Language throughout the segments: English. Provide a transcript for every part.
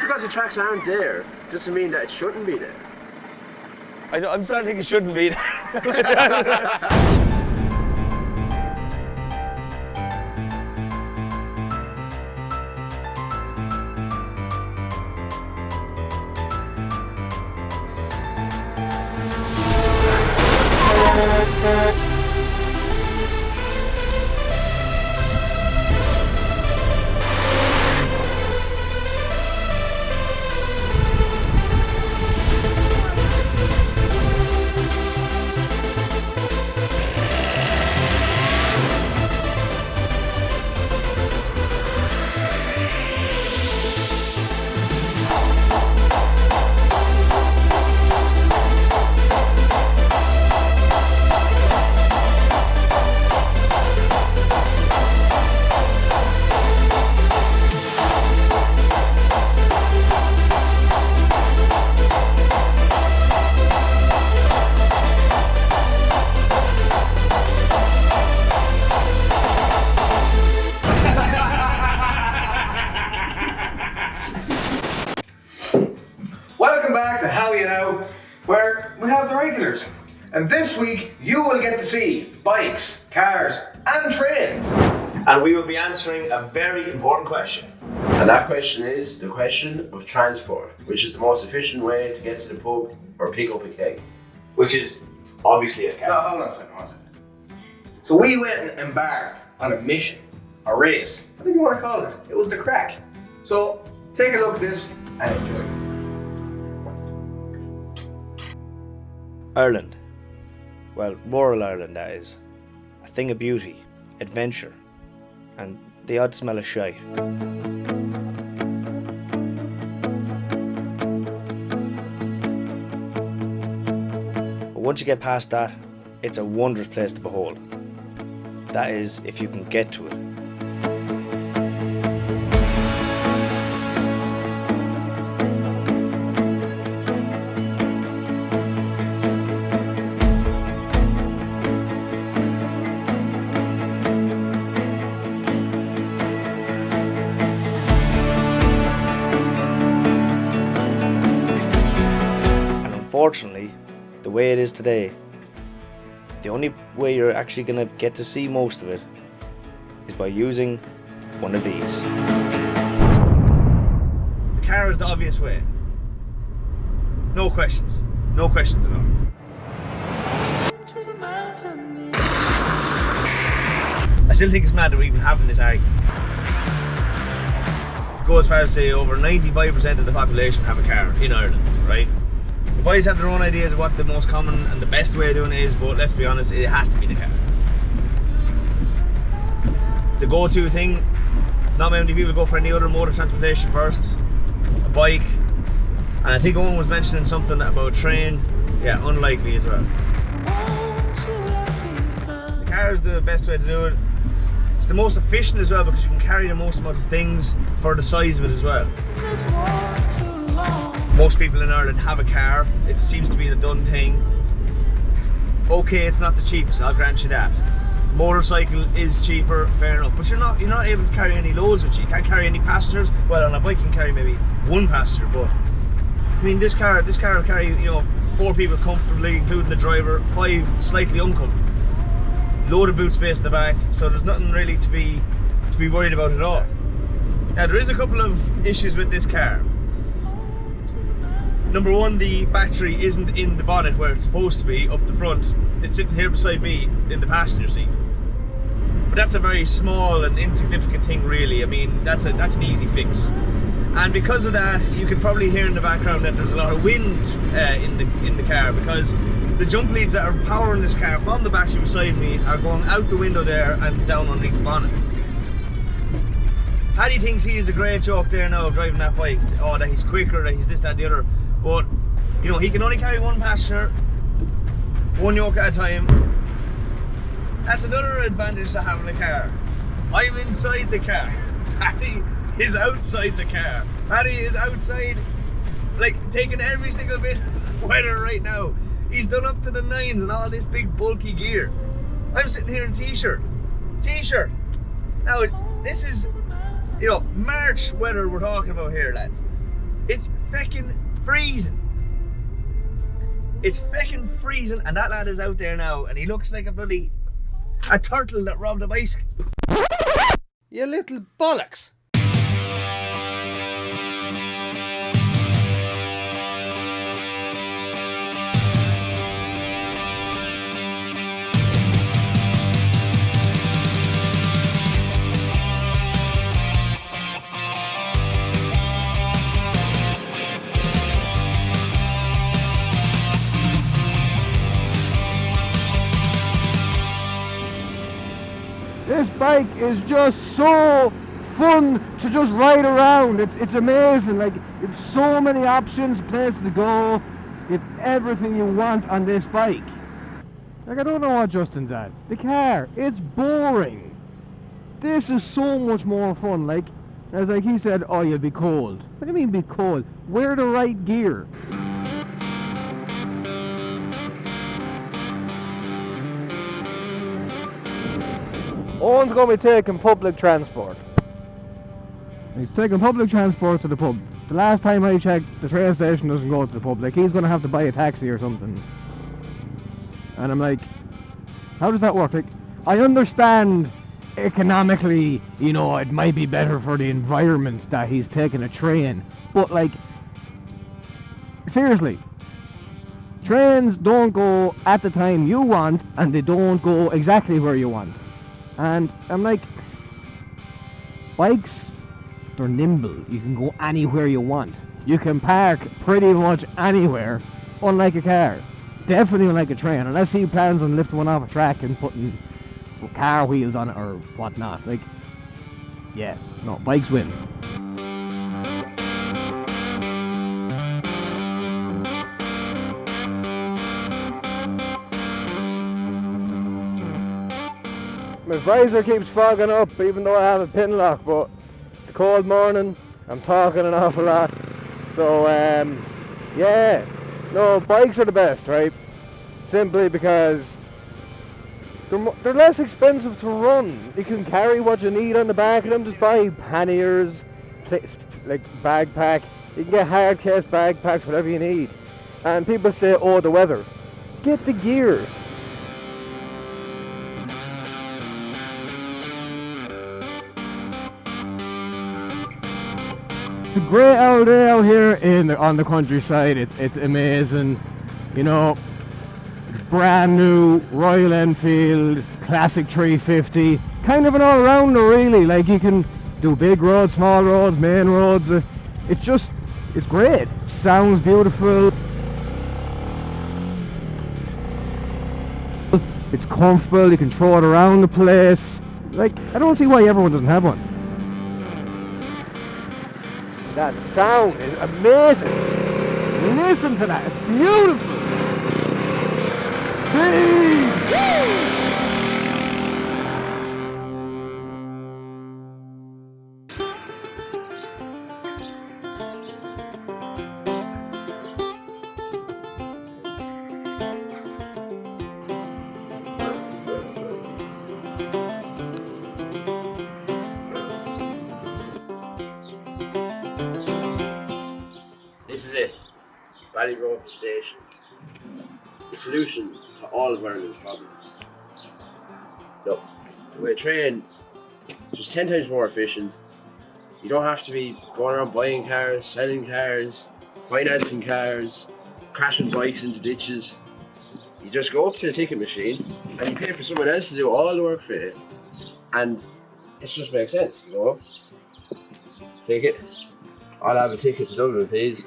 because the tracks aren't there doesn't mean that it shouldn't be there. I'm starting to think it shouldn't be there. Welcome back to How You Know, where we have the regulars. And this week, you will get to see bikes, cars, and trains. And we will be answering a very important question. And that question is the question of transport, which is the most efficient way to get to the pub or pick up a keg. Which is obviously a car. No, hold on a second. So we went and embarked on a mission, a race, whatever you want to call it. It was the crack. So take a look at this and enjoy. Ireland. Well, rural Ireland, that is. A thing of beauty, adventure, and the odd smell of shite. But once you get past that, it's a wondrous place to behold. That is, if you can get to it. Unfortunately, the way it is today, the only way you're actually going to get to see most of it is by using one of these. The car is the obvious way. No questions. No questions at all. I still think it's mad that we're even having this argument. Go as far as to say over 95% of the population have a car in Ireland, right? The boys have their own ideas of what the most common and the best way of doing it is, but let's be honest, it has to be the car. It's the go-to thing. Not many people go for any other mode of transportation first. A bike, and I think Owen was mentioning something about a train. Yeah, unlikely as well. The car is the best way to do it. It's the most efficient as well because you can carry the most amount of things for the size of it as well. Most people in Ireland have a car. It seems to be the done thing. Okay, it's not the cheapest, I'll grant you that. Motorcycle is cheaper, fair enough, but you're not able to carry any loads with you. You can't carry any passengers. Well, on a bike you can carry maybe one passenger, but I mean this car will carry 4 people comfortably, including the driver, 5 slightly uncomfortable. Load of boot space at the back, so there's nothing really to be worried about at all. Now there is a couple of issues with this car. Number one, the battery isn't in the bonnet where it's supposed to be, up the front. It's sitting here beside me in the passenger seat. But that's a very small and insignificant thing really. I mean, that's an easy fix. And because of that, you can probably hear in the background that there's a lot of wind in the car, because the jump leads that are powering this car from the battery beside me are going out the window there and down underneath the bonnet. Paddy thinks he is a great joke there now driving that bike. Oh, that he's quicker, that he's this, that, the other. But, he can only carry one passenger, one yoke at a time. That's another advantage to having a car. I'm inside the car. Paddy is outside the car. Paddy is outside, like, taking every single bit of weather right now. He's done up to the nines and all this big bulky gear. I'm sitting here in a t-shirt. Now, this is, March weather we're talking about here, lads. It's feckin' freezing. It's feckin' freezing, and that lad is out there now, and he looks like a turtle that robbed a bicycle. You little bollocks! This bike is just so fun to just ride around. It's amazing. Like, you've so many options, places to go. You've everything you want on this bike. Like, I don't know what Justin's at. The car, it's boring. This is so much more fun. Like he said, oh, you'll be cold. What do you mean be cold? Wear the right gear. Owen's going to be taking public transport. He's taking public transport to the pub. The last time I checked, the train station doesn't go to the pub. Like, he's going to have to buy a taxi or something. And I'm like, how does that work? Like, I understand economically, you know, it might be better for the environment that he's taking a train. But, like, seriously, trains don't go at the time you want, and they don't go exactly where you want. And I'm like, bikes, they're nimble. You can go anywhere you want. You can park pretty much anywhere, unlike a car. Definitely unlike a train, unless he plans on lifting one off a track and putting car wheels on it or whatnot. Like, yeah, no, bikes win. My visor keeps fogging up even though I have a pin lock, but it's a cold morning, I'm talking an awful lot. So, yeah, no, bikes are the best, right? Simply because they're less expensive to run. You can carry what you need on the back of them, just buy panniers, like backpack. You can get hard case backpacks, whatever you need. And people say, oh, the weather. Get the gear. It's a great day out here on the countryside. It's amazing, you know. Brand new Royal Enfield classic 350, kind of an all-rounder really. Like, you can do big roads, small roads, main roads. It's great. Sounds beautiful. It's comfortable. You can throw it around the place. Like, I don't see why everyone doesn't have one. That sound is amazing. Listen to that. It's beautiful. It's big. This is it. Ballyrope Station. The solution to all of Ireland's problems. Look, with a train, it's just 10 times more efficient. You don't have to be going around buying cars, selling cars, financing cars, crashing bikes into ditches. You just go up to the ticket machine and you pay for someone else to do all the work for you. And it just makes sense, you know? Ticket. I'll have a ticket to Dublin, please.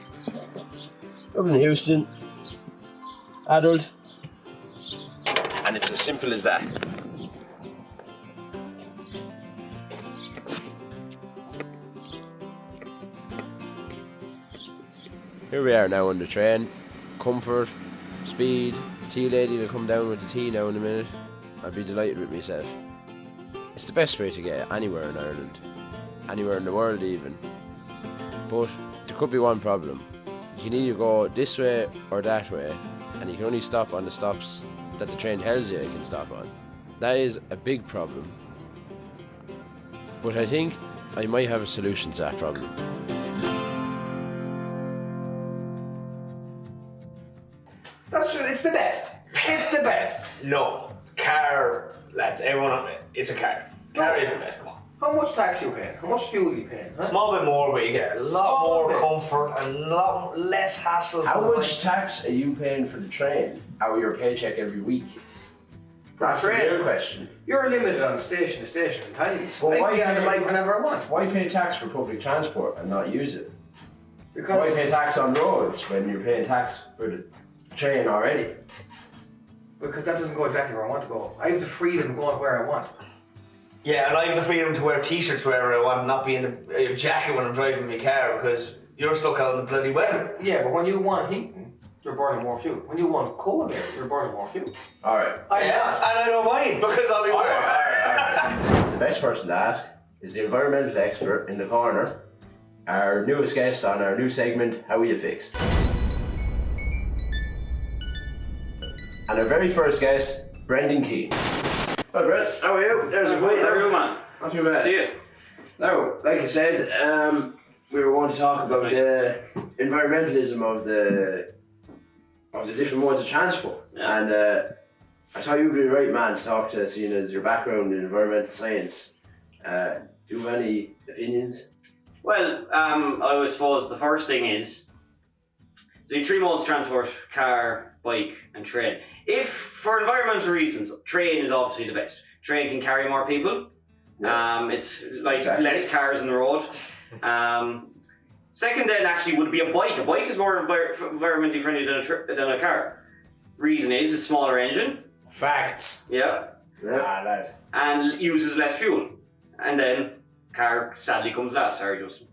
Dublin, Houston, adult, and it's as simple as that. Here we are now on the train. Comfort, speed. The tea lady will come down with the tea now in a minute. I'll be delighted with myself. It's the best way to get anywhere in Ireland, anywhere in the world even. But there could be one problem. You can either go this way or that way, and you can only stop on the stops that the train tells you can stop on. That is a big problem. But I think I might have a solution to that problem. That's true. It's the best. It's the best. No. Car, lads, everyone, it's a car. Car is the best, come on. How much tax you paying? How much fuel you paying? Huh? Small bit more, but you get a lot Small more bit. comfort and a lot less hassle. How for the much tax are you paying for the train out of your paycheck every week? That's the train? real question. You're limited on station to station in times. Well, I why can get on the pay- bike whenever I want. Why pay tax for public transport and not use it? Why Because pay tax on roads when you're paying tax for the train already? that doesn't go exactly where I want to go. I have the freedom to go where I want. Yeah, and I have the freedom to wear t-shirts wherever I want, not be in a jacket when I'm driving my car because you're stuck out in the bloody weather. Yeah, but when you want heating, you're burning more fuel. When you want cold air, you're burning more fuel. Alright. I'm Yeah, not. and I don't mind because I'll be wearing Alright. The best person to ask is the environmental expert in the corner, our newest guest on our new segment, How Are You Fixed? And our very first guest, Brendan Keane. Hi Brett, how are you? There's a How are you, man? Not too bad. See you. Now, like I said, we were going to talk about That's the environmentalism of the different modes of transport. Yeah. And I thought you'd be the right man to talk to, seeing as your background in environmental science. Do you have any opinions? Well, I suppose the first thing is, so you three modes of transport: car, bike, and train. If, for environmental reasons, train is obviously the best. Train can carry more people. It's like Exactly. less cars on the road. Second then actually would be a bike. A bike is more environmentally friendly than a car. Reason is, it's a smaller engine. Facts. Yeah. Yeah. Lad. And uses less fuel. And then car sadly comes last. Sorry, Justin.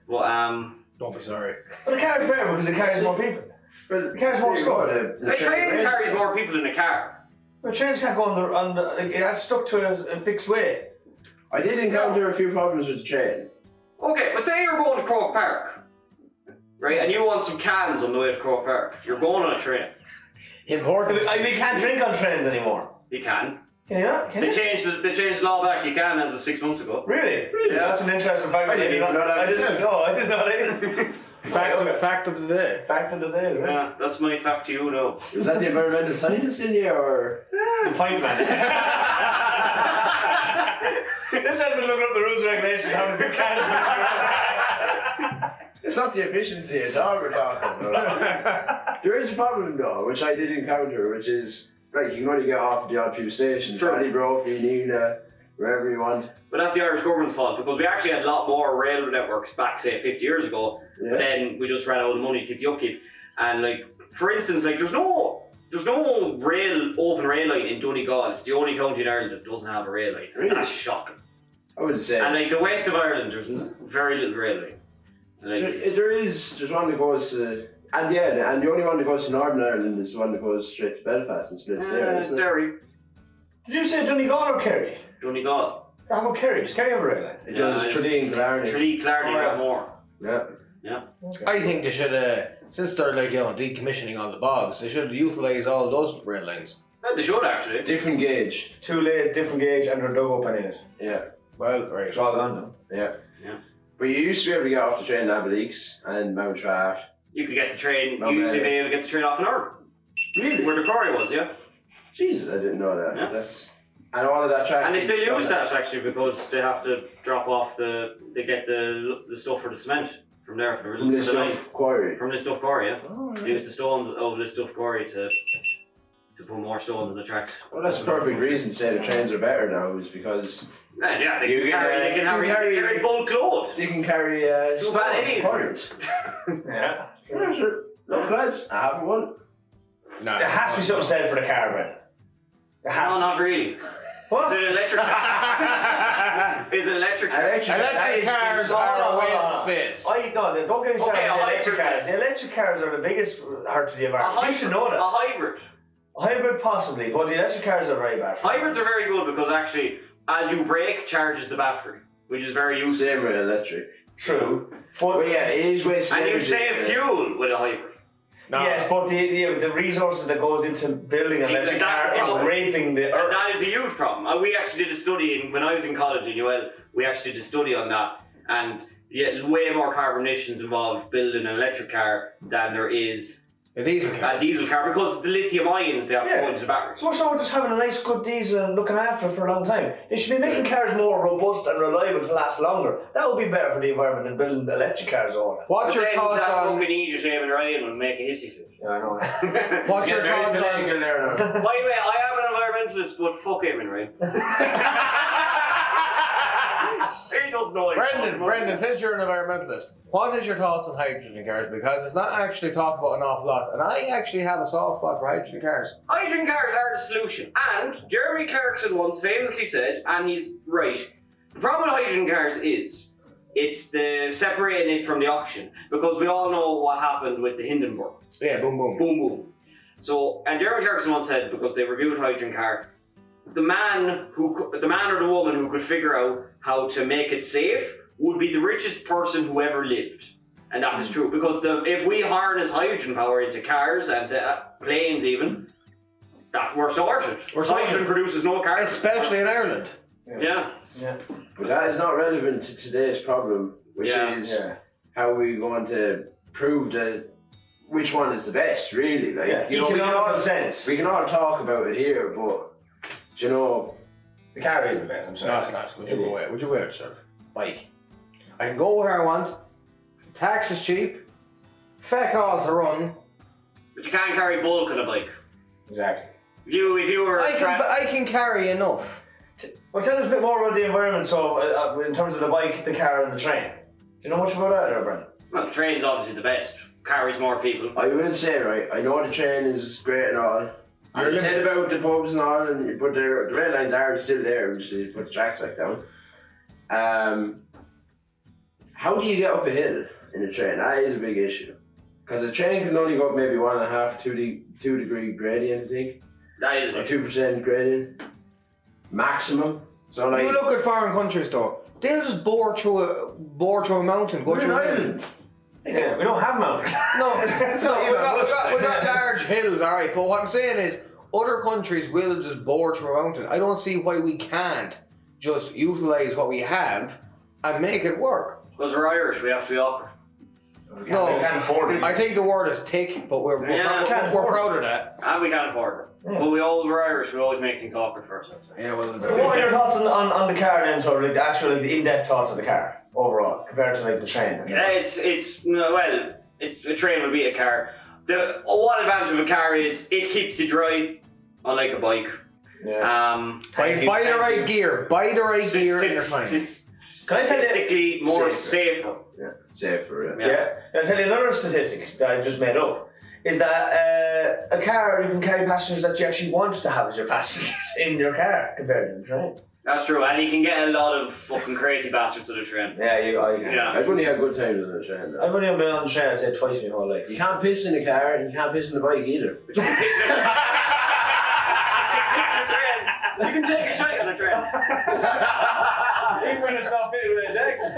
But Don't be sorry. But the car is better because it carries more people. But The car's more there you go, stuff. the a train train- carries more people than a car. The trains can't go on the like, it's stuck to a fixed way. I did encounter a few problems with the train. Okay, but say you're going to Croke Park, right? And you want some cans on the way to Croke Park. You're going on a train. Important. We can't drink on trains anymore. You can. Can you not? Can They you? changed the law back. You can as of 6 months ago. Really? Yeah. That's an interesting fact. I didn't even know that I was didn't it. know. I didn't know that. Fact of the day. Fact of the day, right? Yeah, that's my fact to you now. Was that the environmental scientist in you, or? The point man. This has been looking up the rules and regulations. How to do cans. It's not the efficiency at all we're talking about. There is a problem though, which I did encounter, which is, right, you can only get off at the odd few stations. True. Ballybro, Feenina, wherever you want. But that's the Irish government's fault because we actually had a lot more rail networks back, say, 50 years ago. Yeah. But then we just ran out of money to keep the upkeep. And like, for instance, like there's no open rail line in Donegal. It's the only county in Ireland that doesn't have a rail line. Really? That's shocking. I would say. And like the west of Ireland, there's very little rail line. Like, There's one that goes to, and yeah, and the only one that goes to Northern Ireland is the one that goes straight to Belfast and splits there, isn't it? Derry, Did you say Donegal or Kerry? Donegal. How about Kerry? Does Kerry have a rail line? It does Yeah, Tralee and Killarney. Tralee, Killarney got more. Yeah. I think they should, since they're decommissioning all the bogs, they should utilise all those rail lines. Yeah, they should actually. Different gauge. Too late, different gauge, and they're dug up in it. Yeah. Well, right. It's all gone now. Yeah. Yeah. But you used to be able to get off the train in Aberdeen and Mounttrath. You could get the train. No, You used to man. be able to get the train off an hour. Really? Where the quarry was, yeah. Jesus, I didn't know that. Yeah. That's, and all of that track. And they still use that actually because they have to drop off they get the stuff for the cement from there for From the this line. stuff quarry. From the stuff quarry, yeah. Oh, They use the stones of the stuff quarry to put more stones in the tracks. Well, that's a perfect reason to say the trains are better now, is because Yeah, they You can can, carry, they can you carry, can carry- bulk load. they can carry Too bad it is. quarries. Yeah. Yeah, sure. No plans. I haven't one. No. There has to be something said for the car, Brendan. There has No, to not really. What? Is it electric? Is it electric? Electric cars are a waste of space. No, don't get me started Okay, on a the electric hybrid. cars. The electric cars are the biggest hurt to the A environment. You should know that. A hybrid. Hybrid possibly, but the electric cars are very bad. Hybrids are very good because actually, as you brake, charges the battery, which is very useful. Same with electric. True. But But yeah, it is wasting And you energy. save fuel with a hybrid. No. yes, but the resources that goes into building an electric car That's is the problem. raping the And earth. that is a huge problem. We actually did a study when I was in college in UL. We actually did a study on that, and yeah, way more carbon emissions involved building an electric car than there is A diesel car. A diesel car, because the lithium ions they have to go into the battery. So what's wrong with just having a nice good diesel and looking after it for a long time? They should be making cars more robust and reliable to last longer. That would be better for the environment than building electric cars all. What's your thoughts that on... fucking Egypt Shaman Ryan would make a hissy fit. Yeah, I know. What's your thoughts on... By the way, I am an environmentalist, but fuck him, Ryan. He doesn't know. Brendan, since you're an environmentalist, what is your thoughts on hydrogen cars? Because it's not actually talked about an awful lot, and I actually have a soft spot for hydrogen cars. Hydrogen cars are the solution. And Jeremy Clarkson once famously said, and he's right, the problem with hydrogen cars is it's the separating it from the oxygen, because we all know what happened with the Hindenburg. Yeah, boom, boom. Boom, boom. So, and Jeremy Clarkson once said, because they reviewed hydrogen car, the man or the woman who could figure out how to make it safe would be the richest person who ever lived. And that is true, because if we harness hydrogen power into cars and planes even, that we're sorted. Hydrogen produces no carbon. Especially in Ireland. Yeah. But that is not relevant to today's problem, which is how we're going to prove that which one is the best, really. Like, you know, we can all talk about it here, but you know, the car is the best. I'm sorry. No, it's not. Would you go out, sir? Bike. I can go where I want. Tax is cheap. Feck all to run. But you can't carry bulk on a bike. Exactly. If you were I can carry enough. Well, tell us a bit more about the environment. So, in terms of the bike, the car, and the train. Do you know much about that, there, Brendan? Well, the train's obviously the best. Carries more people. I will say, right, I know the train is great and all. You said about the pubs and all, but the rail lines are still there, which is put the tracks back down. How do you get up a hill in a train? That is a big issue. Because a train can only go up maybe 1.5, 2 degree gradient, I think. That is or 2% gradient. Maximum. So like, you look at foreign countries though, they'll just bore through a mountain, go through an island. Yeah, we don't have mountains. No, we got large hills, alright, but what I'm saying is, other countries will just bore through a mountain. I don't see why we can't just utilise what we have and make it work. Because we're Irish, we have to be awkward. We can't afford it. I think the word is thick, but we're proud of that. And we can't afford it. Yeah. But we're Irish, we always make things awkward for ourselves. Yeah, well, What are your thoughts on the car then, sort of like the in-depth thoughts of the car overall, compared to like the train? Yeah, it's a train would be a car. The one advantage of a car is it keeps you dry, unlike a bike. Yeah. Buy the right gear. Buy the right gear and you're fine. Can I tell you Statistically more safer. Yeah, safer. Yeah. Can I tell you another statistic that I just made up? Is that a car, you can carry passengers that you actually want to have as your passengers in your car compared to the train. That's true, and you can get a lot of fucking crazy bastards on the train. Yeah, you can. Yeah. I've only had good times on the train though. I've only been on the train, I'd say, twice in my whole life. You can't piss in the car and you can't piss in the bike either. You can take a shite on the train. Even when it's not fitted with ejections.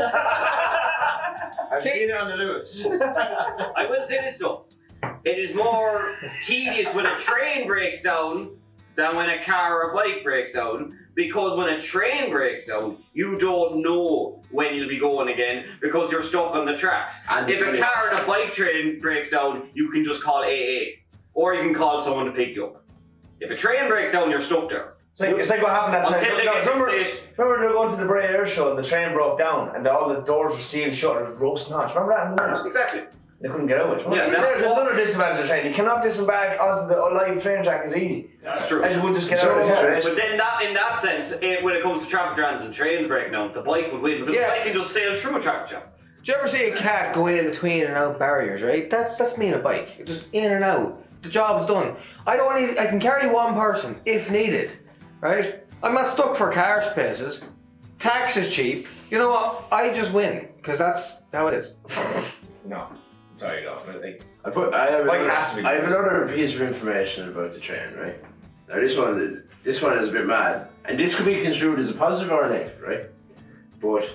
I've seen it on the Lewis. I will say this though. It is more tedious when a train breaks down than when a car or a bike breaks down, because when a train breaks down, you don't know when you'll be going again because you're stuck on the tracks. And if a car and a bike train breaks down, you can just call AA, or you can call someone to pick you up. If a train breaks down, you're stuck there. It's like what happened that time. Remember they were going to the Bray Air Show and the train broke down and all the doors were sealed shut and it was roasting hot. Remember that in the news? Exactly. They couldn't get out. Yeah, there's another disadvantage of the train. You cannot disembark onto the live train track as easy. That's true. As you would just get out of the train. But then in that sense, when it comes to traffic jams and trains breaking down, the bike would win because the bike can just sail through a traffic jam. Do you ever see a cat going in between and out barriers, right? That's me in a bike. Just in and out. The job is done. I can carry one person if needed, right? I'm not stuck for car spaces. Tax is cheap. You know what? I just win because that's how it is. No. Sorry, no. I have another piece of information about the train, right? Now this one is a bit mad, and this could be construed as a positive or a negative, right? But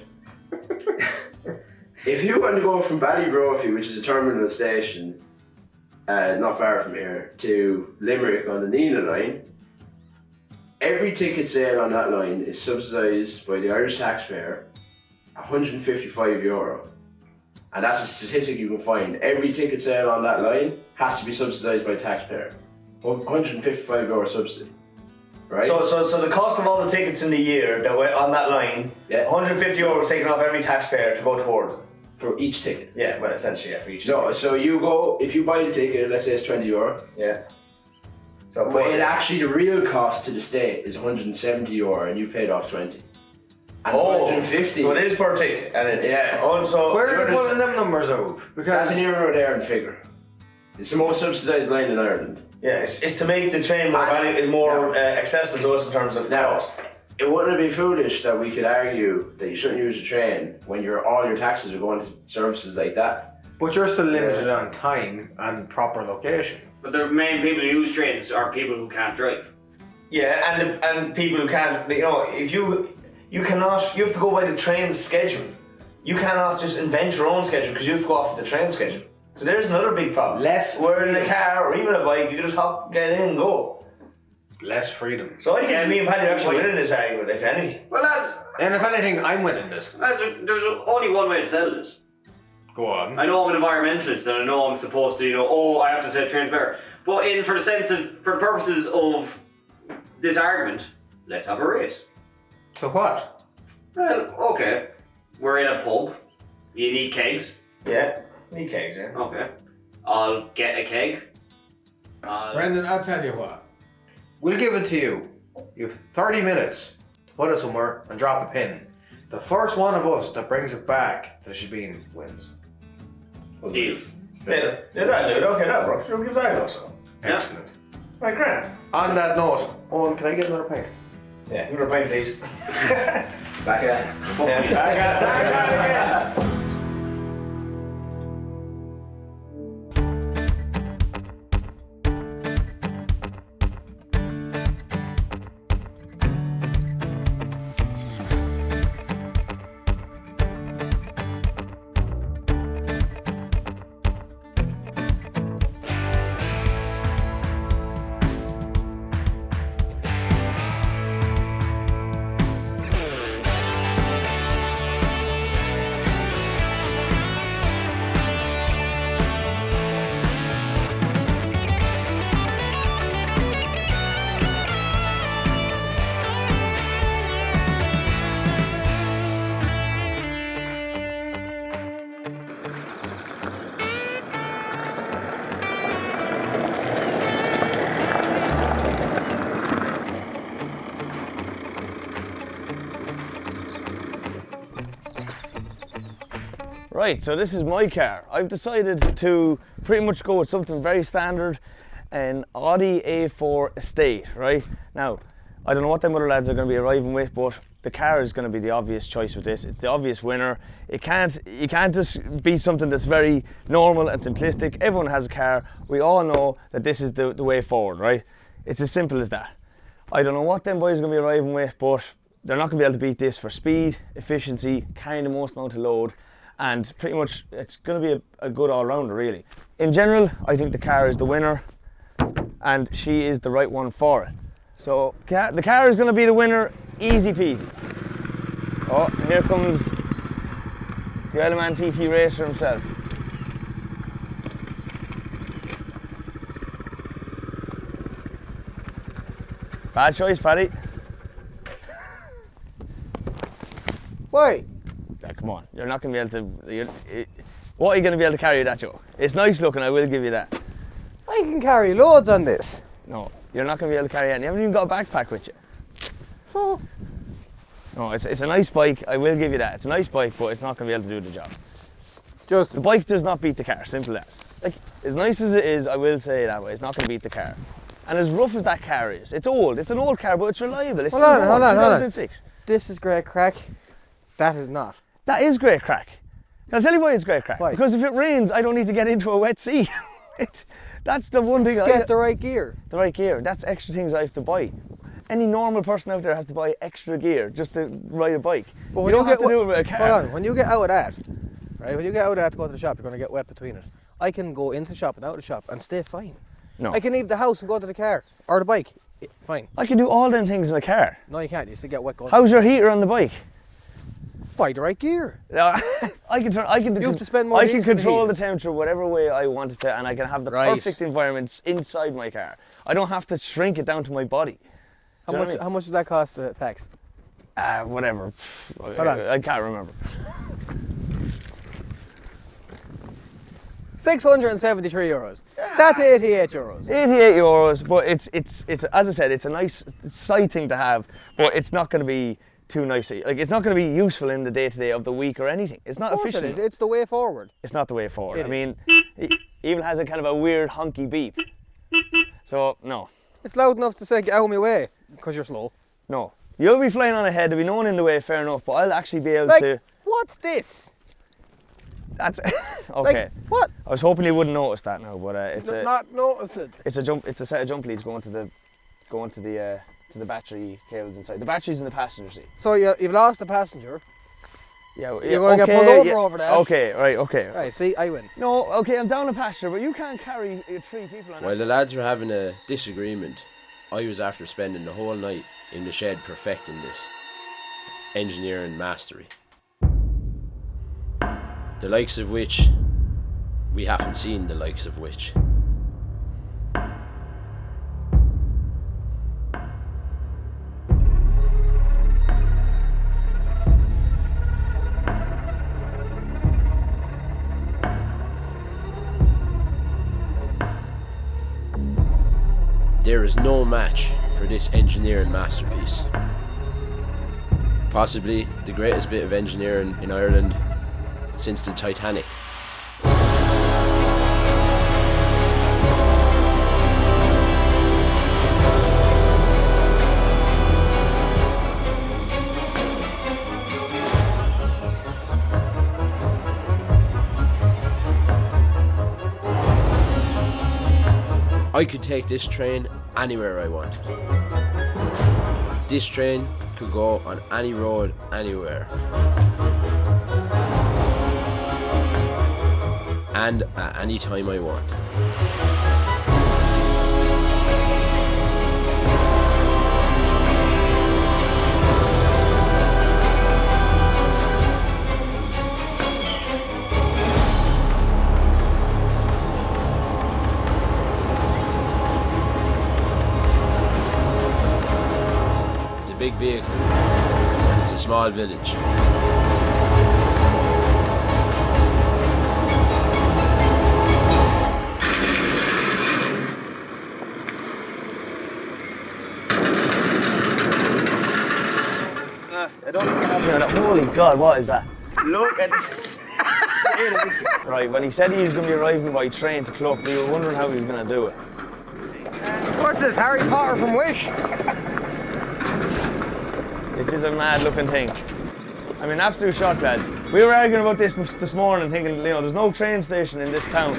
if you want to go from Ballybrophy, which is a terminal station, not far from here, to Limerick on the Neela line, every ticket sale on that line is subsidised by the Irish taxpayer, €155. And that's a statistic you can find. Every ticket sale on that line has to be subsidised by taxpayer. €155 subsidy. Right? So the cost of all the tickets in the year that were on that line, €150 taken off every taxpayer to go toward it. For each ticket. Yeah, well, essentially, yeah, for each. No, so you go, if you buy the ticket, let's say it's €20. Yeah. So, but it actually, the real cost to the state is €170 and you paid off 20. And 150. So it is per ticket, and it's Where are one of them numbers out? Because that's an Euro figure. It's the most subsidised line in Ireland. Yeah, it's to make the train more accessible to us in terms of cost. It wouldn't be foolish that we could argue that you shouldn't use the train when all your taxes are going to services like that. But you're still limited on time and proper location. But the main people who use trains are people who can't drive. Yeah, and people who can't, if you cannot, you have to go by the train's schedule. You cannot just invent your own schedule because you have to go off the train schedule. So there's another big problem. Where in a car or even a bike, you can just get in and go. Less freedom. So I think me and Paddy are actually winning this argument, if anything. Well, and if anything, I'm winning this. There's only one way to sell this. Go on. I know I'm an environmentalist and I know I'm supposed to, I have to say trains better. But for the purposes of this argument, let's have a race. To what? Well, okay. We're in a pub. You need kegs. Yeah, need kegs, yeah. Okay. I'll get a keg. Brendan, I'll tell you what. We'll give it to you. You have 30 minutes to put it somewhere and drop a pin. The first one of us that brings it back to the Shebeen wins. Deal. Yeah, that'll do it. Okay, that works. You'll give that also. Yeah. Excellent. Right, grand. On that note, Owen, can I get another pint? Yeah, another pint, please. Back at Back at it. Right, so this is my car. I've decided to pretty much go with something very standard, an Audi A4 Estate, right? Now, I don't know what them other lads are going to be arriving with, but the car is going to be the obvious choice with this. It's the obvious winner. You can't just be something that's very normal and simplistic. Everyone has a car. We all know that this is the way forward, right? It's as simple as that. I don't know what them boys are going to be arriving with, but they're not going to be able to beat this for speed, efficiency, carrying the most amount of load, and pretty much it's going to be a good all-rounder, really. In general, I think the car is the winner, and she is the right one for it. So the car is going to be the winner, easy peasy. Oh, and here comes the Isle of Man TT racer himself. Bad choice, Paddy. Why? Yeah, come on, you're not going to be able to... what are you going to be able to carry that, Joe? It's nice looking, I will give you that. I can carry loads on this. No, you're not going to be able to carry it. You haven't even got a backpack with you. So? No, it's a nice bike, I will give you that. It's a nice bike, but it's not going to be able to do the job. Just The bike does not beat the car, simple as. Like, as nice as it is, I will say it that way, it's not going to beat the car. And as rough as that car is, it's old, it's an old car, but it's reliable. It's Hold on, still hold on. 2006. this is great crack. That is not. That is great crack. Can I tell you why it's great crack? Why? Because if it rains, I don't need to get into a wet sea. That's the one thing Get the right gear. The right gear. That's extra things I have to buy. Any normal person out there has to buy extra gear just to ride a bike. But you when don't you have get to do it with a car. Hold on, when you get out of that, right? When you get out of that to go to the shop, you're going to get wet between it. I can go into the shop and out of the shop and stay fine. No. I can leave the house and go to the car or the bike. Fine. I can do all them things in a car. No, you can't. You still get wet going. How's your heater on the bike? Buy the right gear. I can You have to spend more I can days in the control heat. the temperature whatever way I want it to, and I can have the Right. perfect environments inside my car. I don't have to shrink it down to my body. How Do you know much? what I mean? How much does that cost to tax? Whatever. Hold on. I can't remember. 673 euros. That's 88 euros. 88 euros, but it's as I said, it's a nice sight thing to have, but it's not going to be too nice. Like, it's not going to be useful in the day-to-day of the week or anything. It's not Of course efficient. it is. It's the way forward. It's not the way forward. It I mean, it even has a kind of a weird honky beep. So, no. It's loud enough to say get out of my way because you're slow. No. You'll be flying on ahead, there'll be no one in the way, fair enough, but I'll actually be able Like, to... what's this? That's... okay. Like, what? I was hoping you wouldn't notice that now, but it's Not notice it. it's a set of jump leads going to the battery cables inside. The battery's in the passenger seat. So you've lost the passenger. Yeah, You're going to get pulled over over that. Okay, okay. Right, see, I win. No, okay, I'm down a passenger, but you can't carry 3 people on While the lads were having a disagreement, I was after spending the whole night in the shed perfecting this. Engineering mastery. The likes of which we haven't seen the likes of which. There is no match for this engineering masterpiece. Possibly the greatest bit of engineering in Ireland since the Titanic. I could take this train anywhere I wanted. This train could go on any road, anywhere. And at any time I want. Big vehicle, and it's a small village. Holy God, what is that? Look at this. Right, when he said he was going to be arriving by train to Cluck, we were wondering how he was going to do it. What's this, Harry Potter from Wish? This is a mad looking thing. I mean, absolute shock, lads. We were arguing about this morning, thinking, there's no train station in this town.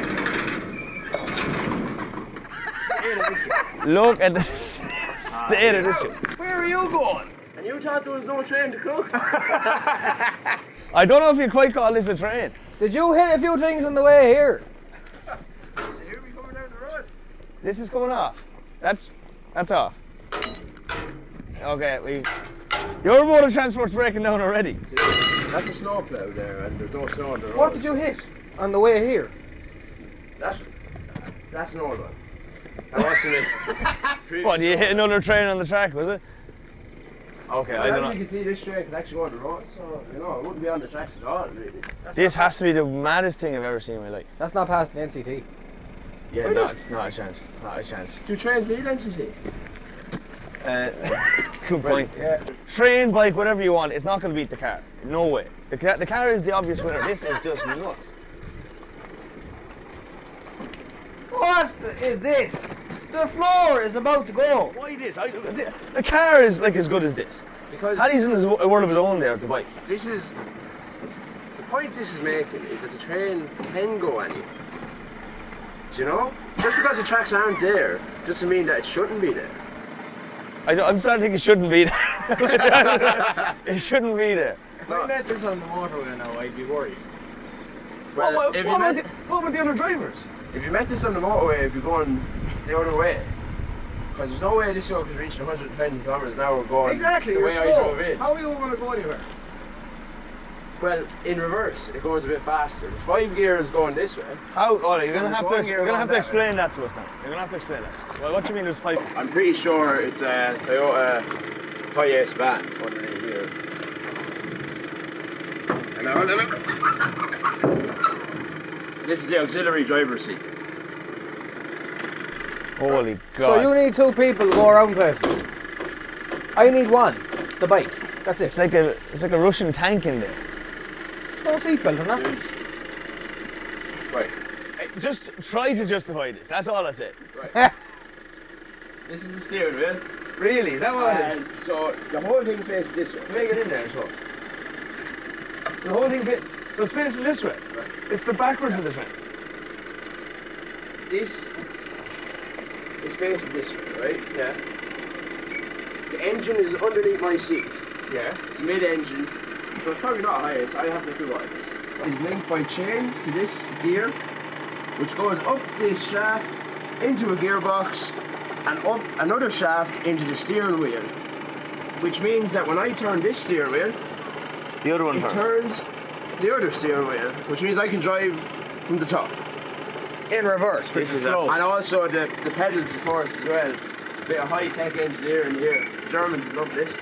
Look at the state of this shit. Where are you going? And you thought there was no train to Cook? I don't know if you quite call this a train. Did you hit a few things on the way here? Here we coming down the road. This is coming off. That's off. Okay, your mode of transport's breaking down already. That's a snowplow there, and there's no snow on the road. What did you hit on the way here? That's an old one. That wasn't it. What, you hit another train on the track, was it? Okay, I don't know. You can see this train can actually go on the road, so it wouldn't be on the tracks at all, really. This has to be the maddest thing I've ever seen in my life. That's not past the NCT. Yeah, not a chance. Not a chance. Do trains need NCT? Good point. Yeah. Train, bike, whatever you want, it's not going to beat the car. No way. The car is the obvious winner. This is just nuts. What is this? The floor is about to go. Why this? The car is like as good as this. Because Paddy's in a world of his own there at the bike. the point this is making is that the train can go anywhere. Do you know? Just because the tracks aren't there doesn't mean that it shouldn't be there. I'm starting to think it shouldn't be there. It shouldn't be there. If I met this on the motorway now, I'd be worried. Well, What about the other drivers? if you met this on the motorway, it'd be going the other way. Because there's no way this road could reach 120 kilometers an hour going Exactly, the you're way slow. I drove in. How are you going to go anywhere? Well, in reverse, it goes a bit faster. The 5 gear is going this way. How? Oh, you're gonna have to. Going You're gonna have to that explain that to us now. You're gonna have to explain that. Well, what do you mean there's 5? I'm pretty sure it's a Toyota Hiace van underneath here. This is the auxiliary driver's seat. Holy God. So you need 2 people to go around places. I need one, the bike. That's it. It's like a Russian tank in there. No seatbelt on that. Right. Hey, just try to justify this. That's all I said. This is the steering wheel. Really? Is that what it is? So the whole thing faces this way. Make it in there, so. So the whole thing so it's facing this way. Right. It's the backwards of the train. This is facing this way, right? Yeah. The engine is underneath my seat. Yeah. It's mid-engine, so it's probably not Hiace. I have no clue what it is. It's linked by chains to this gear, which goes up this shaft into a gearbox and up another shaft into the steering wheel. Which means that when I turn this steering wheel, The other one it turns the other steering wheel, which means I can drive from the top. In reverse, which is slow. And also the pedals, of course, as well. Bit of high-tech engineering here. Germans love this.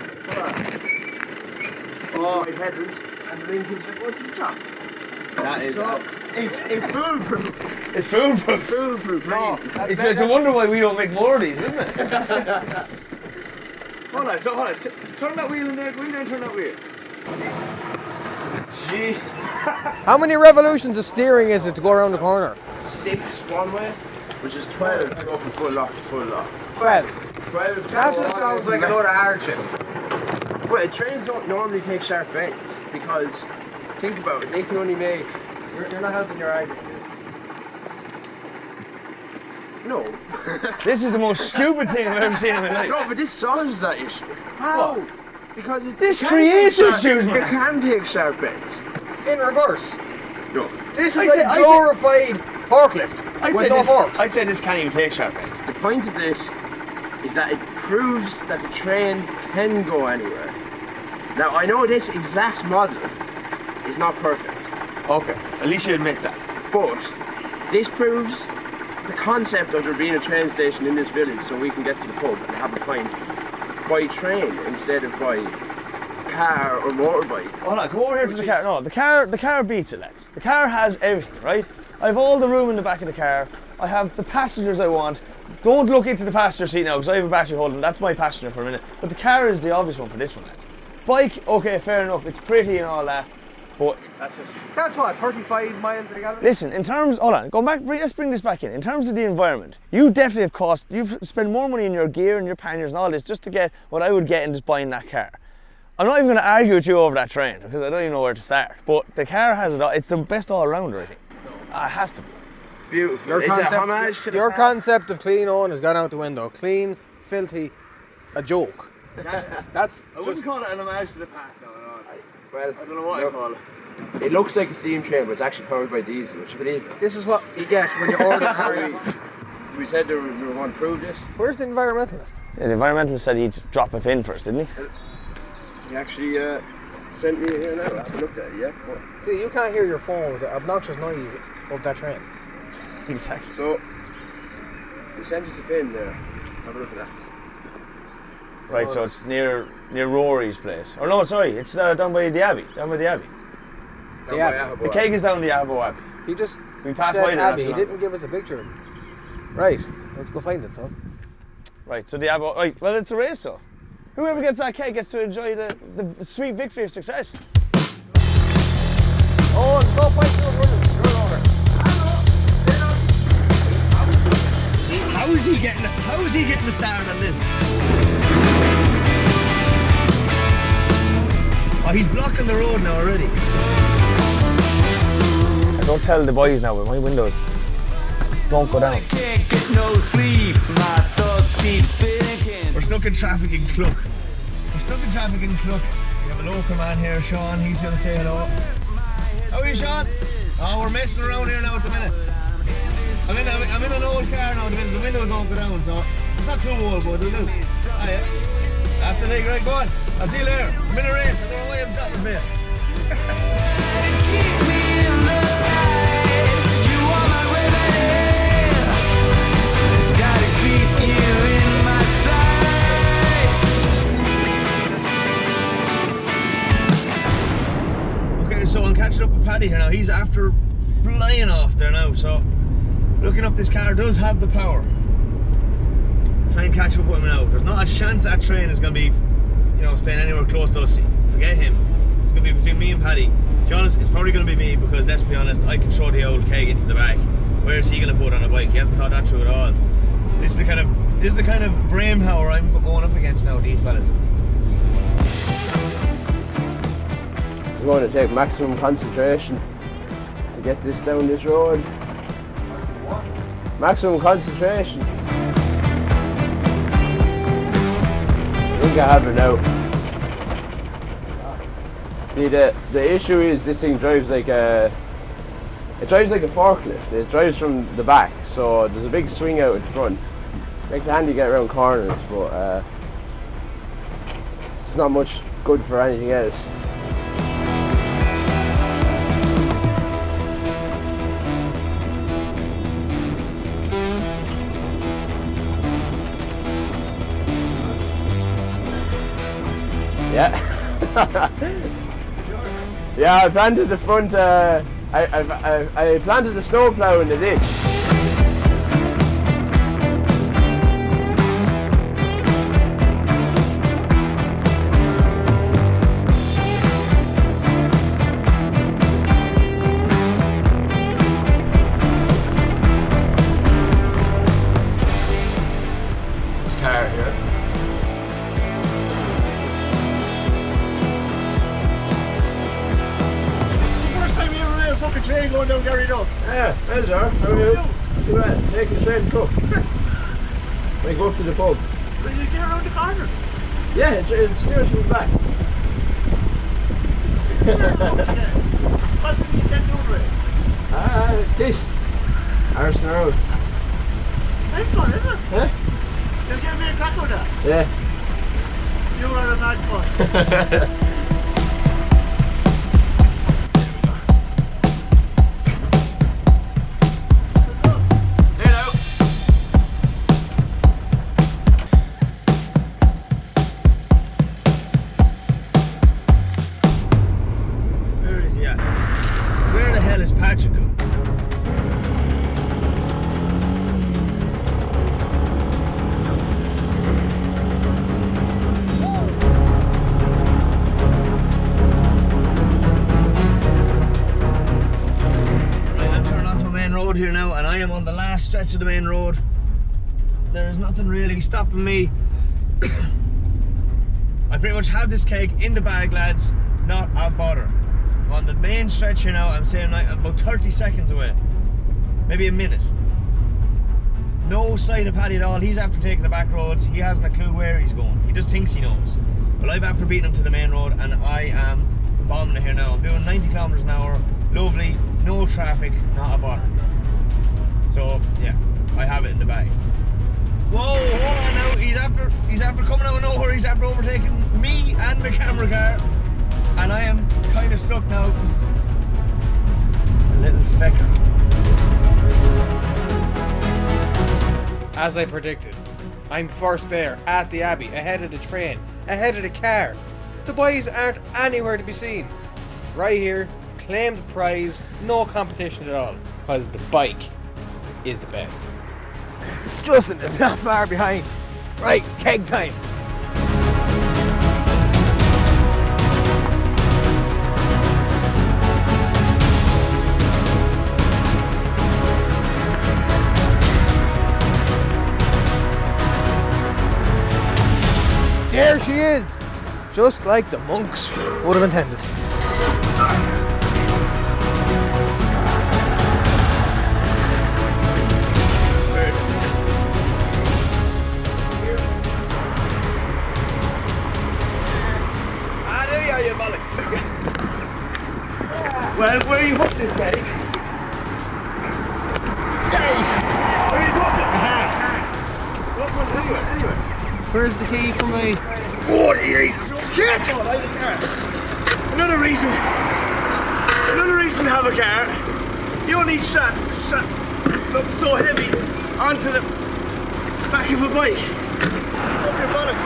Oh, my pedals, and the link goes to the top. That is it's foolproof. It's foolproof. Foolproof. No, It's a wonder why we don't make more of these, isn't it? Hold on. Turn that wheel in there. Go in there and turn that wheel. Jeez. How many revolutions of steering is it to go around the corner? 6 one way, which is 12 to go from full lock to full lock. 12. 12 That just sounds like a load of hardship. Well, trains don't normally take sharp bends because, think about it, they can only make... You're not helping your argument. No. This is the most stupid thing I've ever seen in my life. No, but this solves that issue. How? Because This can creates take sharp- issues, man. It can take sharp bends. In reverse. No. This is I like said- a glorified forklift with no forks. I'd say this can't even take sharp ends. The point of this is that it proves that the train can go anywhere. Now, I know this exact model is not perfect, Okay, at least you admit that. but this proves the concept of there being a train station in this village so we can get to the pub and have a pint by train instead of by car or motorbike. Hold on, come over here to the car. No, the car beats it, lads. The car has everything, right? I have all the room in the back of the car. I have the passengers I want. Don't look into the passenger seat now because I have a battery holding. That's my passenger for a minute. But the car is the obvious one for this one, lads. Bike, okay, fair enough. It's pretty and all that. But that's just... That's what, 35 miles to the gallon? Listen, in terms... Hold on, go back. Let's bring this back in. In terms of the environment, you definitely have cost... You've spent more money in your gear and your panniers and all this just to get what I would get in just buying that car. I'm not even going to argue with you over that train because I don't even know where to start. But the car has it all. It's the best all-rounder, I think. It has to be. Beautiful. Your It's a homage to concept, the your past. concept of clean on has gone out the window. Clean, filthy, a joke. That's I wouldn't call it an homage to the past now. Well, I don't know what I call it. it looks like a steam train, but it's actually powered by diesel, which I believe. This is what you get when you order a car. We said we were going to prove this. Where's the environmentalist? Yeah, the environmentalist said he'd drop a pin first, didn't he? He actually sent me here now. I haven't looked at it yet. But See, you can't hear your phone with the obnoxious noise of that train. Exactly. so, he sent us a pin there. Have a look at that. Right, so it's near Rory's place. Or no, sorry, it's down by the Abbey. Down by the Abbey. Down Yeah, by Ahaboy. The keg is down the Abo Abbey. He just We passed said by there. Abbey. not He so long didn't give us a picture. Right, let's go find it, son. Right, so the Abo. Right, well, it's a race, so whoever gets that keg gets to enjoy the sweet victory of success. Oh, no point to it, run over. How is he getting the start on this? Oh, he's blocking the road now already. Don't tell the boys now, but my windows don't go down. Can't get no sleep, my thoughts keep spinning. We're stuck in traffic in Cluck. We have a local man here, Sean. He's going to say hello. How are you, Sean? Oh, we're messing around here now at the minute. I'm in an old car now. The windows don't go down, so it's not too old, but it'll do. Oh, yeah. That's the thing, right? Go on. I'll see you later. I'm in a race. I don't know why I'm stopping there. Okay, so I'm catching up with Paddy here now. He's after flying off there now, so looking up, this car does have the power. Try and catch up with him now. There's not a chance that train is going to be, you know, staying anywhere close to us. Forget him. It's going to be between me and Paddy. To be honest, it's probably going to be me because, let's be honest, I can throw the old keg into the back. Where is he going to put it on a bike? He hasn't thought that through at all. This is the kind of brain power I'm going up against now with these fellas. It's going to take maximum concentration to get this down this road. Maximum concentration. I think I have it now. See, the issue is this thing drives like a forklift. It drives from the back, so there's a big swing out at the front. Makes it handy to get around corners, but it's not much good for anything else. Yeah. Yeah, I planted the front. I planted the snowplow in the ditch. This car here. Fucking train going down Gary Duff. Yeah, there's her. How are you? Too bad. Take the train truck. We go up to the pub. Will you get around the corner? Yeah, it's steers from the back. What did you get doing with it? This. Arson Road. Next one, isn't it? Huh? You'll give me a crack on that. Yeah. You are a mad boss. Here now, and I am on the last stretch of the main road. There is nothing really stopping me. I pretty much have this keg in the bag, lads, not a bother. On the main stretch here now, I'm saying I'm about 30 seconds away, maybe a minute. No sight of Paddy at all. He's after taking the back roads. He hasn't a clue where he's going. He just thinks he knows. Well, I've after beating him to the main road, and I am bombing it here now. I'm doing 90 kilometers an hour, lovely, no traffic, not a bother. So yeah, I have it in the bag. Whoa, hold on now, he's after coming out of nowhere, he's after overtaking me and the camera car. And I am kind of stuck now because a little fecker. As I predicted, I'm first there at the Abbey, ahead of the train, ahead of the car. The boys aren't anywhere to be seen. Right here, claimed prize, no competition at all, because the bike is the best. Justin is not far behind. Right, keg time. There she is, just like the monks would have intended. Well, where are you hooked this day? Where are you hooked it? Anyway. Where's the key for me? Oh, Jesus! Shit! Another reason to have a car. You don't need straps to strap something so heavy onto the back of a bike. Up your bollocks.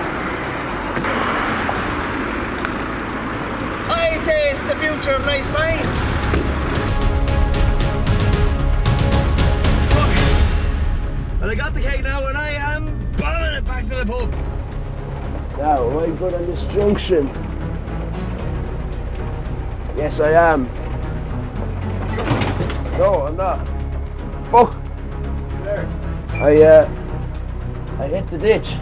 I taste the future of nice bikes. Well, I got the cake now and I am bombing it back to the pub. Now, am I good on this junction? Yes, I am. No, I'm not. Fuck! There. I hit the ditch.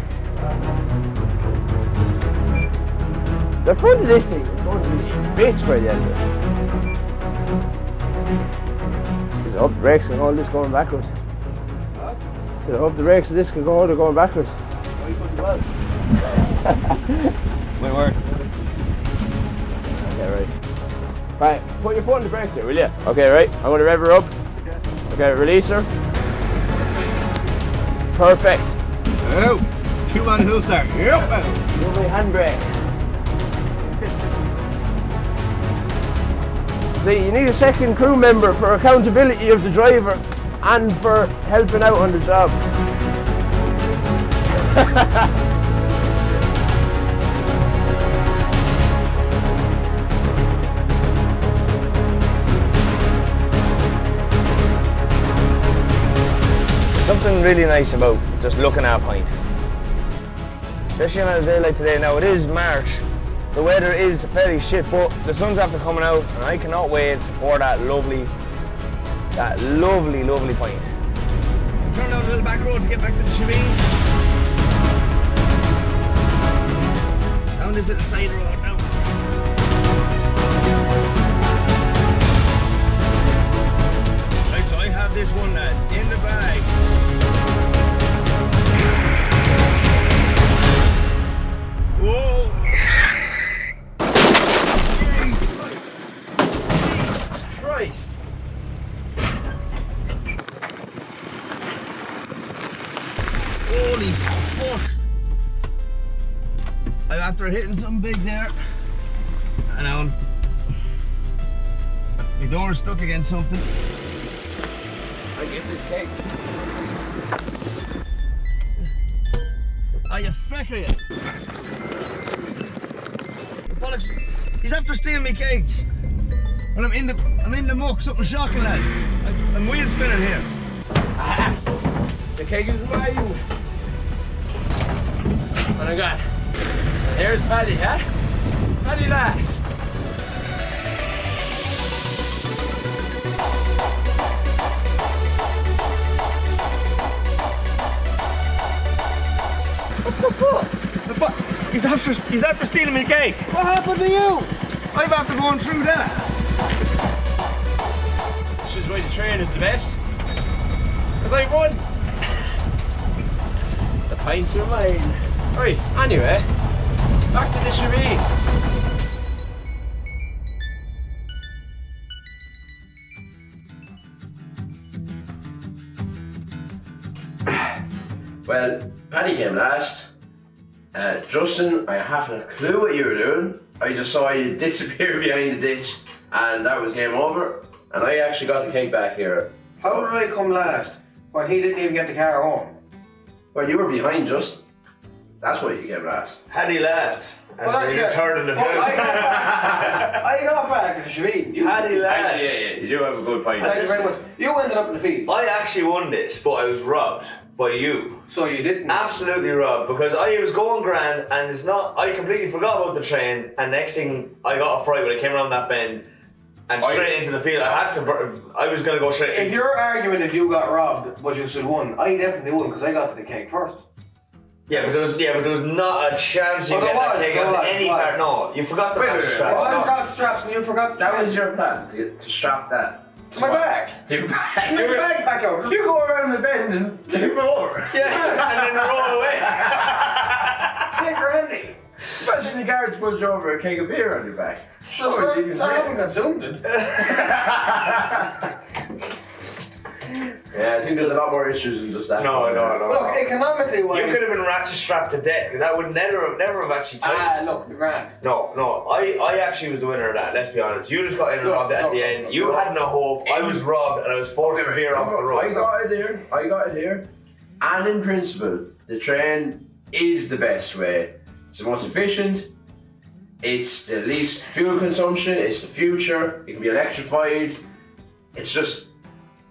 The front of this thing is going to be bits by the end of it. Just up the brakes and all this going backwards. Just up the brakes and this can go, they're going backwards. Might work. Okay, right. Right, put your foot on the brake there, will you? Okay, right. I'm going to rev her up. Okay, release her. Perfect. Oh, 2-man hill start. Yep. Lovely handbrake. See, you need a second crew member for accountability of the driver and for helping out on the job. Something really nice about just looking at a pint. Especially on a day like today. Now it is March. The weather is very shit, but the sun's after coming out and I cannot wait for that lovely pint. Turn down a little back road to get back to the Shireen. Down this little side road now. Right, so I have this one, lads, in the bag. Whoa! Jesus Christ! Holy fuck! I'm after hitting something big there. And my door's stuck against something. I get this cake. Ah, you fecker you! Bollocks! He's after stealing me cake. When I'm in the muck, something shocking, lads. I'm wheel spinning here. Ah, the cake is mine. What I got? There's Paddy, huh? Paddy lad. He's after stealing me cake. What happened to you? I'm after going through that. This is why the train is the best. Because I won. The pints are mine. Right, anyway, back to the Shireen. Well, Paddy came last. Justin, I haven't a clue what you were doing. I just saw you disappear behind the ditch and that was game over. And I actually got the cake back here. How did I come last when he didn't even get the car home? Well, you were behind Justin. That's why you came last. Paddy last. And Well, we just heard in the film. I got back in the Shireen. Paddy last. Actually, yeah, you do have a good point. Thank you very much. You ended up in the field. I actually won this, but I was robbed by you. So you didn't? Absolutely robbed, because I was going grand and it's not. I completely forgot about the train, and next thing I got a fright when I came around that bend and straight into the field. I was going to go straight. If your argument is you got robbed, but you still won, I definitely won because I got to the cake first. Yeah, but there was not a chance you Oh, get there that was, cake there onto was, any there was. part. No, you forgot the Wait, master wait, strap. Oh, I forgot the straps and you forgot That was your plan, to strap that to my back. to your back. Bring your bag back over. You go around the bend and tip over. Yeah, and then roll away. Take her handy. Imagine the guards push over a keg of beer on your back. Sure, I haven't got zoomed in. Yeah, I think there's a lot more issues than just that. No. Look, economically You wise. could have been ratchet strapped to death, because that would never have actually tied. Look, the grand. No, I actually was the winner of that, let's be honest. You just got in and robbed at the end. You had no hope. I was robbed and I was forced to veer off the road. I got it here. And in principle, the train is the best way. It's the most efficient. It's the least fuel consumption. It's the future. It can be electrified. It's just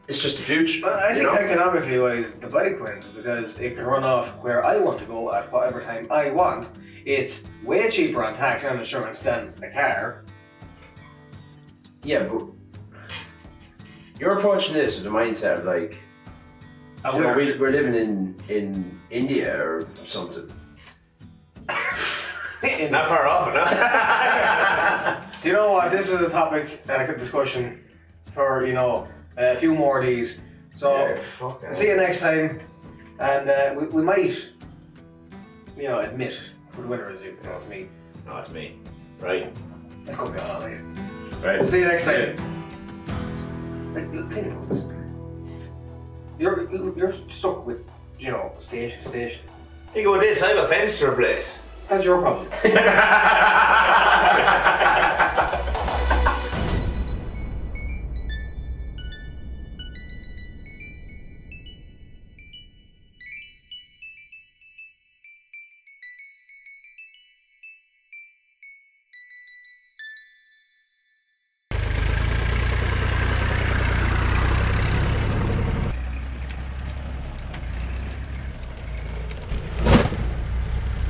the future. I think economically wise, the bike wins because it can run off where I want to go at whatever time I want. It's way cheaper on tax and insurance than a car. Yeah, but you're approaching this with the mindset of like, we're living in India or something. Not far off, no? Do you know what? This is a topic and a good discussion for, a few more of these. So, see you next time. And we might, admit who the winner is. It's me. No, it's me. Right. Let's go beyond all later. Right. See you next time. Think about this. You're stuck with, station to station. Think about this, I have a fence to replace. That's your problem.